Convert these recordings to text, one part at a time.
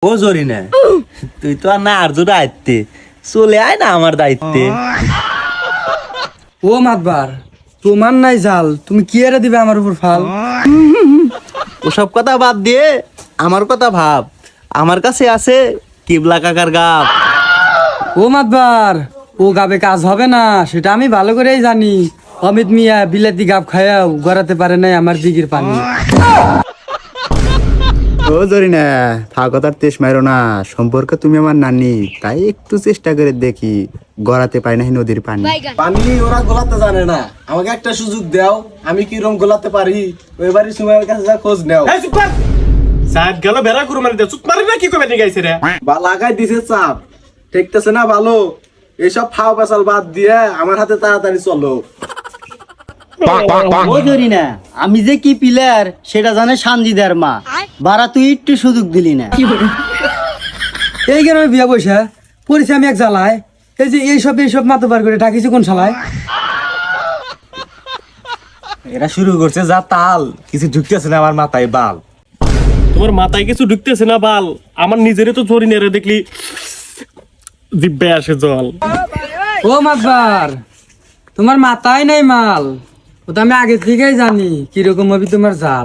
ও জরি না, তুই তো আর না আরজু দায়িত্বে চলে আয় না আমার দায়িত্বে। ও মাতবার, তোমার নাই জাল, তুমি কি এরা দিবে আমার উপর ফাল? ওসব কথা বাদ দিয়ে আমার কথা ভাব, আমার কাছে আছে কিবলা কাকার গাব। ও মাতবার, ও গাবে কাজ হবে না সেটা আমি ভালো করেই জানি। অমিত মিয়া বিলাতি গাব খায়াও গড়াতে পারে নাই আমার দিঘির পানি। ও জরি না, ফাগতার তেজ মারো না, সম্পর্কে তুমি আমার নানি, তাই একটু চেষ্টা করে দেখি গড়াতে পারি না নদীর পানি। পানি ওরা গোলাতে জানে না, আমাকে একটা সুযোগ দাও, আমি কি রকম গোলাতে পারি ওইবারই সময়ের কাছে যা খোঁজ নাও। সাহেব গেল বেড়া করু মানে চুপ মারি না কি কবে নিয়ে গাইছে রে। বা লাগাই দিছে চাপ, ঠেকতেছে না ভালো। এইসব ফাও পেশাল বাদ দিয়ে আমার হাতে তাড়াতাড়ি চলো। ও ধরি না, আমি যে কি প্লেয়ার সেটা জানে সানজিদার মা। বারা তুই একটু সুযোগ দিলি না। এই গ্রামে বিয়া বসে পরিচয় আমি এক জ্বালায়, এই যে এইসব মাতবার করে ডাকিছি কোন শালায়। এরা শুরু করছে যা তাল, কিছু ঢুকতেছে না আমার মাথায় বাল। তোমার মাথায় কিছু ঢুকতেছে না বাল, আমার নিজেরই তো চরি নেড়ে দেখলি জিব্বে আসে জল। ও মাতবার, তোমার মাথায় নাই মাল, ও তো আমি আগে থেকেই জানি কিরকম হবে তোমার জাল।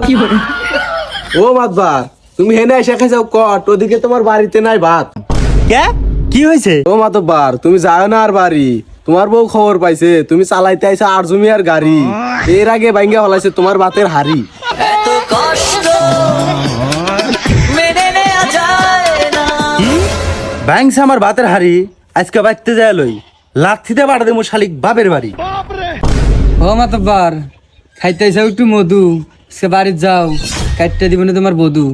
ও মাতবার, তুমি হেনে এসে খাই যাও কট, ওদিকে তোমার বাড়িতে নাই ভাত। কে কি হয়েছে? ও মাতবার, তুমি যাও না আর বাড়ি, তোমার বউ খবর পাইছে তুমি চালাইতে আইছো আরজুমি আর গাড়ি। এর আগে ভাঙ্গা হলাইছে তোমার ভাতের হাড়ি। ব্যাংস আমার ভাতের হাড়ি আজকে বাইতে যায় লই, লাথিতে বাড়া দেবো শালিক বাপের বাড়ি। ও মাতবার, খাইতে চাও একটু মধু, সে বাড়ির যাও, কাটতে দিব না তোমার বধু।